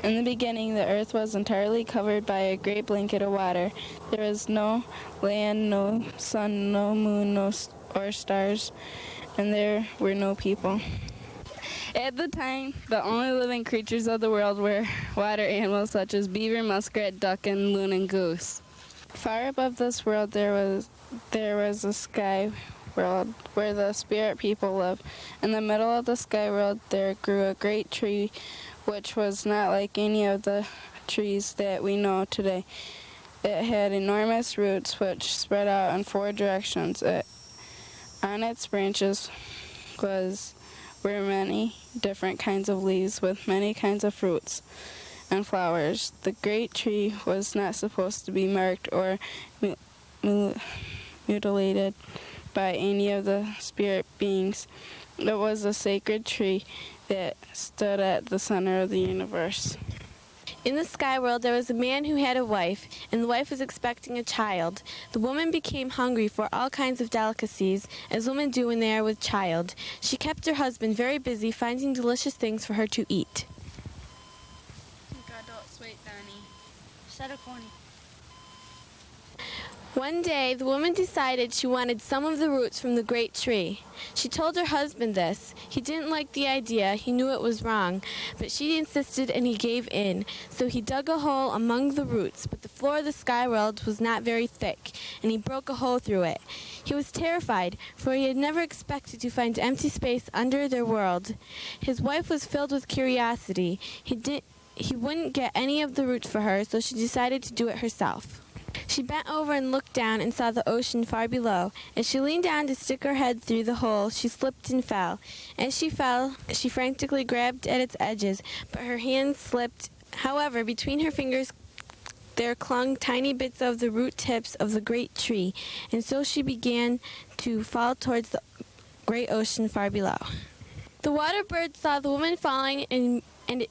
In the beginning, the earth was entirely covered by a great blanket of water. There was no land, no sun, no moon, or stars, and there were no people. At the time, the only living creatures of the world were water animals such as beaver, muskrat, duck, and loon and goose. Far above this world there was a sky world where the spirit people live. In the middle of the sky world there grew a great tree which was not like any of the trees that we know today. It had enormous roots which spread out in 4 directions. On its branches were many different kinds of leaves with many kinds of fruits and flowers. The great tree was not supposed to be marked or mutilated by any of the spirit beings. It was a sacred tree that stood at the center of the universe. In the sky world, there was a man who had a wife, and the wife was expecting a child. The woman became hungry for all kinds of delicacies, as women do when they are with child. She kept her husband very busy finding delicious things for her to eat. One day, the woman decided she wanted some of the roots from the great tree. She told her husband this. He didn't like the idea. He knew it was wrong, but she insisted and he gave in. So he dug a hole among the roots, but the floor of the sky world was not very thick, and he broke a hole through it. He was terrified, for he had never expected to find empty space under their world. His wife was filled with curiosity. He wouldn't get any of the roots for her, so she decided to do it herself. She bent over and looked down and saw the ocean far below. As she leaned down to stick her head through the hole, she slipped and fell. As she fell, she frantically grabbed at its edges, but her hands slipped. However, between her fingers there clung tiny bits of the root tips of the great tree, and so she began to fall towards the great ocean far below. The water birds saw the woman falling and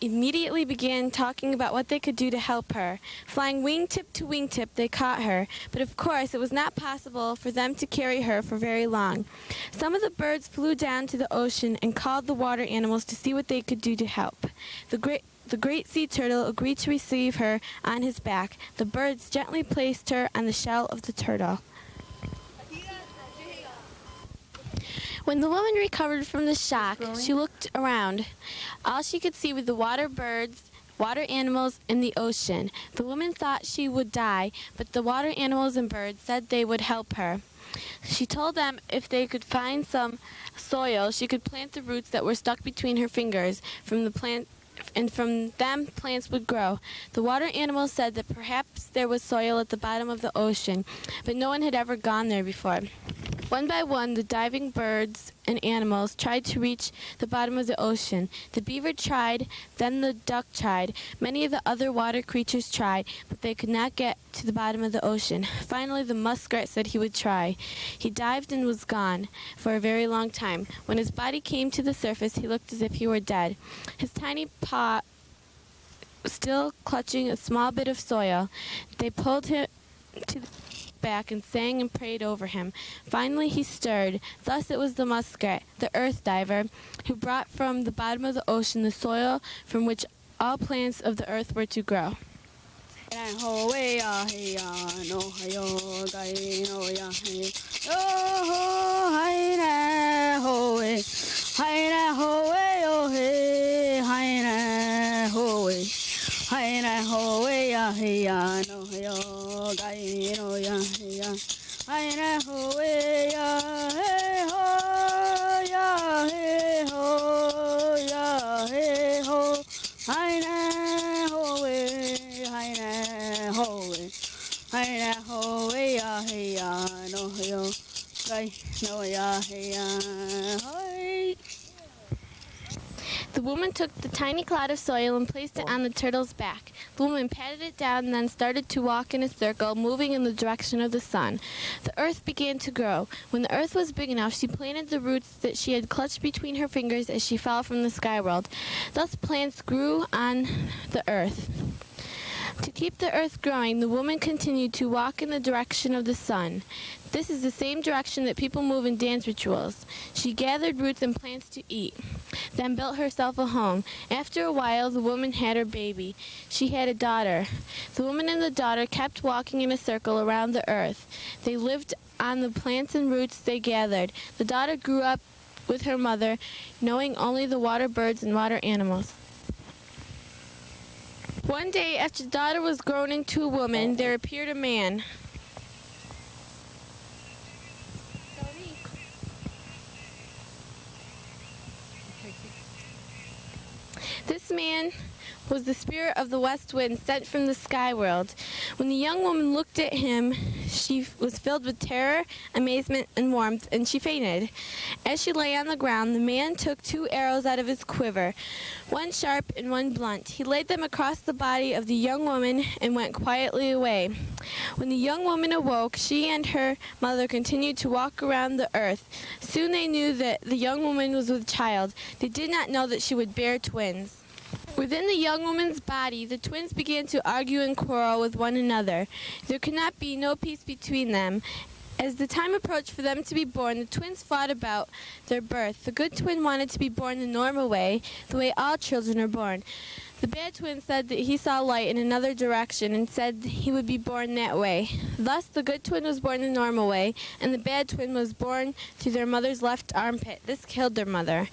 immediately began talking about what they could do to help her. Flying wingtip to wingtip, they caught her, but of course it was not possible for them to carry her for very long. Some of the birds flew down to the ocean and called the water animals to see what they could do to help. The great sea turtle agreed to receive her on his back. The birds gently placed her on the shell of the turtle. When the woman recovered from the shock, she looked around. All she could see were the water birds, water animals, and the ocean. The woman thought she would die, but the water animals and birds said they would help her. She told them if they could find some soil, she could plant the roots that were stuck between her fingers from the plant, and from them plants would grow. The water animals said that perhaps there was soil at the bottom of the ocean, but no one had ever gone there before. One by one, the diving birds and animals tried to reach the bottom of the ocean. The beaver tried, then the duck tried. Many of the other water creatures tried, but they could not get to the bottom of the ocean. Finally, the muskrat said he would try. He dived and was gone for a very long time. When his body came to the surface, he looked as if he were dead. His tiny paw still clutching a small bit of soil. They pulled him to the back and sang and prayed over him. Finally he stirred. Thus it was the muskrat, the earth diver, who brought from the bottom of the ocean the soil from which all plants of the earth were to grow. The woman took the tiny clod of soil and placed it on the turtle's back. The woman patted it down and then started to walk in a circle, moving in the direction of the sun. The earth began to grow. When the earth was big enough, she planted the roots that she had clutched between her fingers as she fell from the sky world. Thus plants grew on the earth. To keep the earth growing, the woman continued to walk in the direction of the sun. This is the same direction that people move in dance rituals. She gathered roots and plants to eat, then built herself a home. After a while, the woman had her baby. She had a daughter. The woman and the daughter kept walking in a circle around the earth. They lived on the plants and roots they gathered. The daughter grew up with her mother, knowing only the water birds and water animals. One day, after the daughter was grown into a woman, there appeared a man. This man was the spirit of the west wind sent from the sky world. When the young woman looked at him, she was filled with terror, amazement, and warmth, and she fainted. As she lay on the ground, the man took 2 arrows out of his quiver, one sharp and one blunt. He laid them across the body of the young woman and went quietly away. When the young woman awoke, she and her mother continued to walk around the earth. Soon they knew that the young woman was with child. They did not know that she would bear twins. Within the young woman's body, the twins began to argue and quarrel with one another. There could not be no peace between them. As the time approached for them to be born, the twins fought about their birth. The good twin wanted to be born the normal way, the way all children are born. The bad twin said that he saw light in another direction and said he would be born that way. Thus, the good twin was born the normal way, and the bad twin was born through their mother's left armpit. This killed their mother.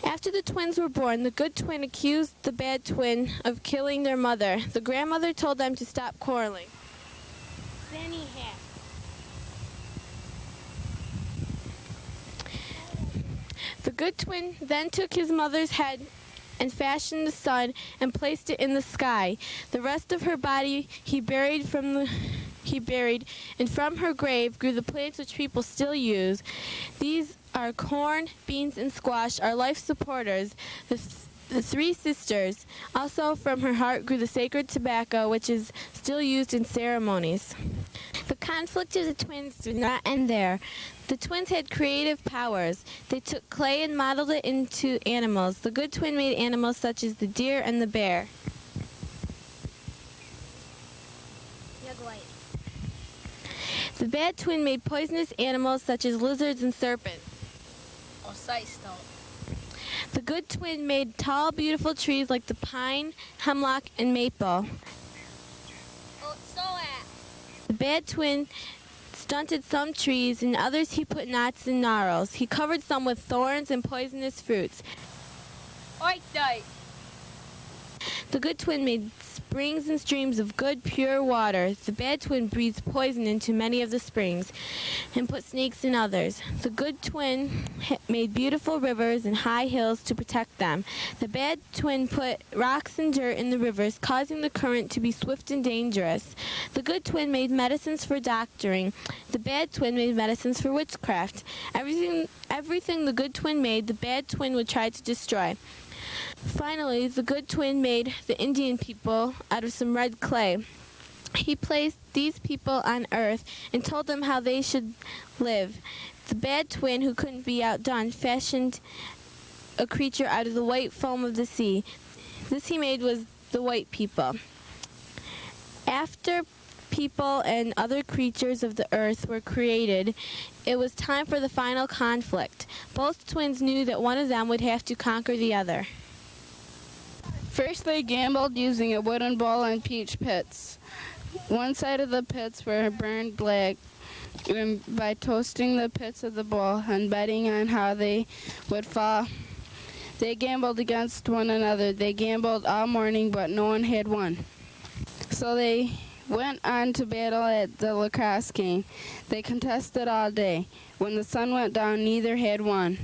After the twins were born, the good twin accused the bad twin of killing their mother. The grandmother told them to stop quarreling. Then he had. The good twin then took his mother's head and fashioned the sun and placed it in the sky. The rest of her body he buried, and from her grave grew the plants which people still use. These are corn, beans, and squash, our life supporters, the 3 sisters. Also from her heart grew the sacred tobacco, which is still used in ceremonies. The conflict of the twins did not end there. The twins had creative powers. They took clay and modeled it into animals. The good twin made animals such as the deer and the bear. The bad twin made poisonous animals such as lizards and serpents. The good twin made tall, beautiful trees like the pine, hemlock, and maple. The bad twin stunted some trees, and others he put knots and gnarls. He covered some with thorns and poisonous fruits. The good twin made springs and streams of good, pure water. The bad twin breathed poison into many of the springs and put snakes in others. The good twin made beautiful rivers and high hills to protect them. The bad twin put rocks and dirt in the rivers, causing the current to be swift and dangerous. The good twin made medicines for doctoring. The bad twin made medicines for witchcraft. Everything the good twin made, the bad twin would try to destroy. Finally, the good twin made the Indian people out of some red clay. He placed these people on earth and told them how they should live. The bad twin, who couldn't be outdone, fashioned a creature out of the white foam of the sea. This he made was the white people. After people and other creatures of the earth were created, it was time for the final conflict. Both twins knew that one of them would have to conquer the other. First, they gambled using a wooden bowl and peach pits. One side of the pits were burned black, and by toasting the pits of the bowl and betting on how they would fall, they gambled against one another. They gambled all morning, but no one had won. So they went on to battle at the lacrosse game. They contested all day. When the sun went down, neither had won.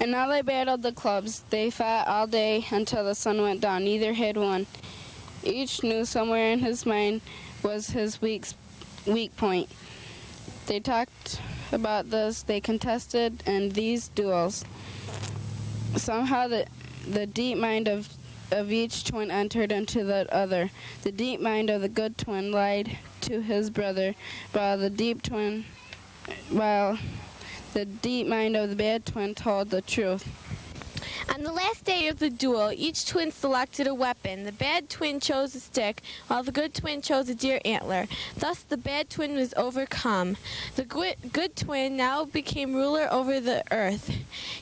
And now they battled the clubs. They fought all day until the sun went down. Neither had won. Each knew somewhere in his mind was his weak point. They talked about this. They contested in these duels. Somehow the deep mind of each twin entered into the other. The deep mind of the good twin lied to his brother, while the deep mind of the bad twin told the truth. On the last day of the duel, each twin selected a weapon. The bad twin chose a stick, while the good twin chose a deer antler. Thus the bad twin was overcome. The good twin now became ruler over the earth.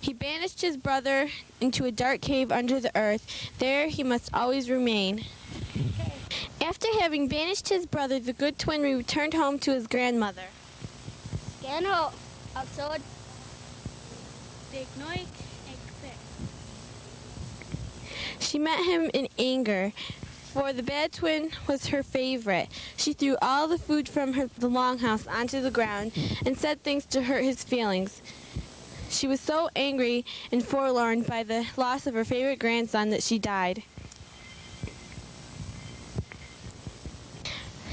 He banished his brother into a dark cave under the earth. There he must always remain. After having banished his brother, the good twin returned home to his grandmother. She met him in anger, for the bad twin was her favorite. She threw all the food from the longhouse onto the ground and said things to hurt his feelings. She was so angry and forlorn by the loss of her favorite grandson that she died.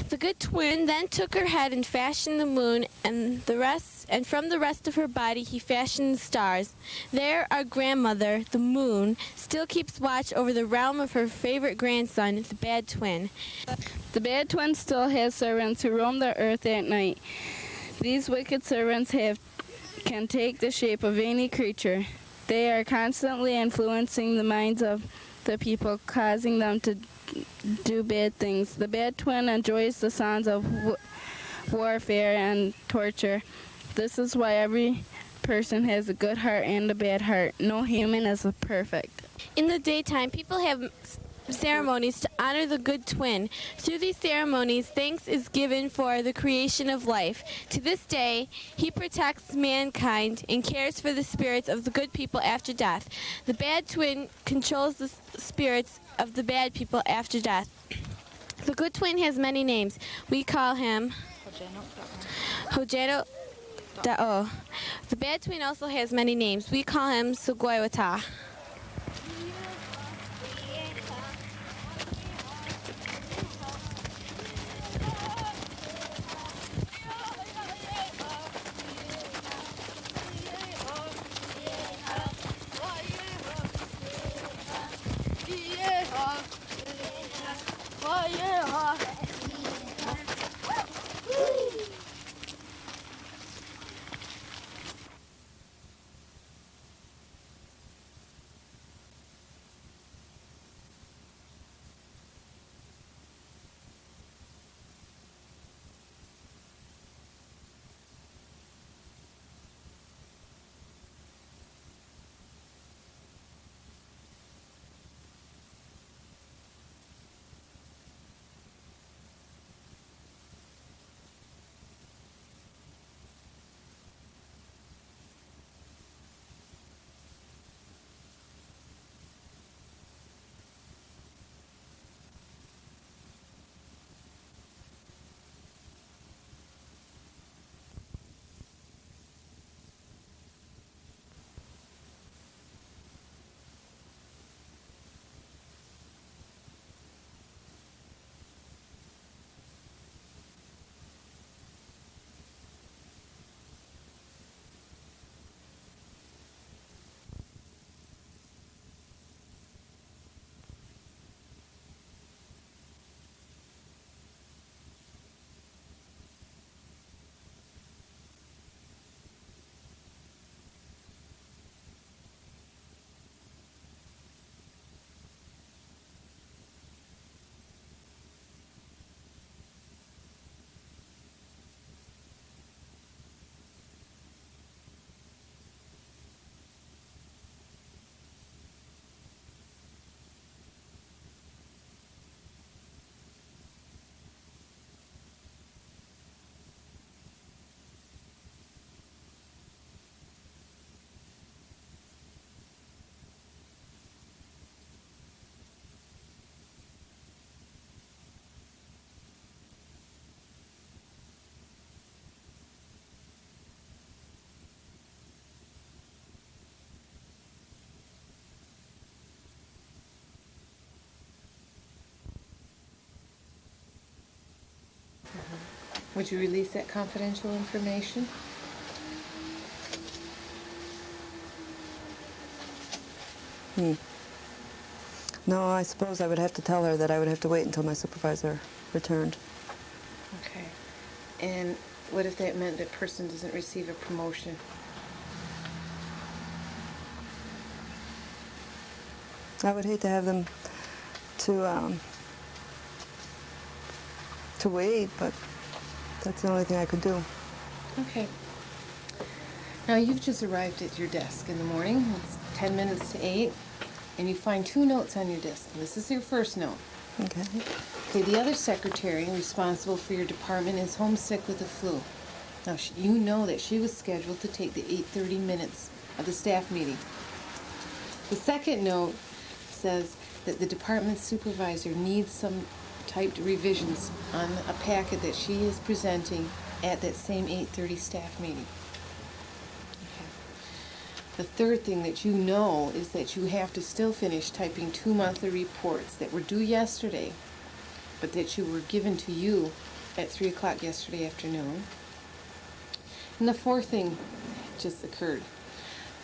The good twin then took her head and fashioned the moon, and from the rest of her body he fashioned the stars. There our grandmother, the moon, still keeps watch over the realm of her favorite grandson, the bad twin. The bad twin still has servants who roam the earth at night. These wicked servants can take the shape of any creature. They are constantly influencing the minds of the people, causing them to do bad things. The bad twin enjoys the sounds of warfare and torture. This is why every person has a good heart and a bad heart. No human is perfect. In the daytime, people have ceremonies to honor the good twin. Through these ceremonies, thanks is given for the creation of life. To this day, he protects mankind and cares for the spirits of the good people after death. The bad twin controls the spirits of the bad people after death. The good twin has many names. We call him Hojeno Da'o. The bad twin also has many names. We call him Sugoiwata. Would you release that confidential information? No, I suppose I would have to tell her that I would have to wait until my supervisor returned. Okay. And what if that meant that person doesn't receive a promotion? I would hate to have them to wait, but that's the only thing I could do. Okay. Now you've just arrived at your desk in the morning. It's 10 minutes to 8, and you find 2 notes on your desk. This is your first note. Okay. Okay, the other secretary responsible for your department is homesick with the flu. Now, you know that she was scheduled to take the 8:30 minutes of the staff meeting. The second note says that the department supervisor needs some typed revisions on a packet that she is presenting at that same 8:30 staff meeting. Okay. The third thing that you know is that you have to still finish typing 2 monthly reports that were due yesterday, but that you were given to you at 3 o'clock yesterday afternoon. And the fourth thing just occurred.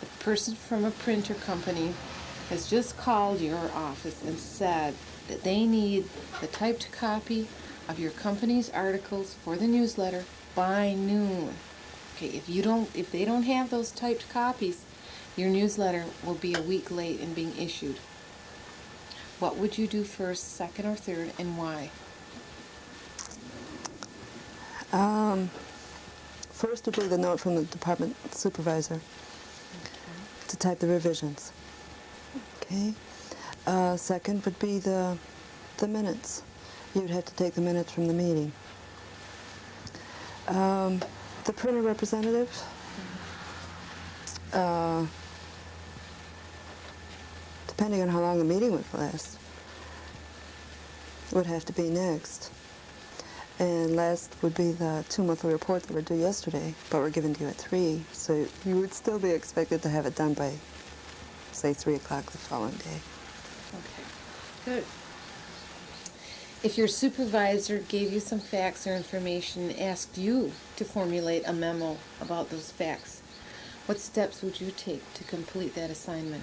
The person from a printer company has just called your office and said that they need the typed copy of your company's articles for the newsletter by noon. Okay, if they don't have those typed copies, your newsletter will be a week late in being issued. What would you do first, second, or third, and why? First would be the note from the department supervisor to type the revisions. Okay. Second would be the minutes. You'd have to take the minutes from the meeting. The printer representative, depending on how long the meeting would last, would have to be next. And last would be the 2 monthly report that were due yesterday, but were given to you at 3, so you would still be expected to have it done by, say, 3 o'clock the following day. Okay, good. If your supervisor gave you some facts or information and asked you to formulate a memo about those facts, what steps would you take to complete that assignment?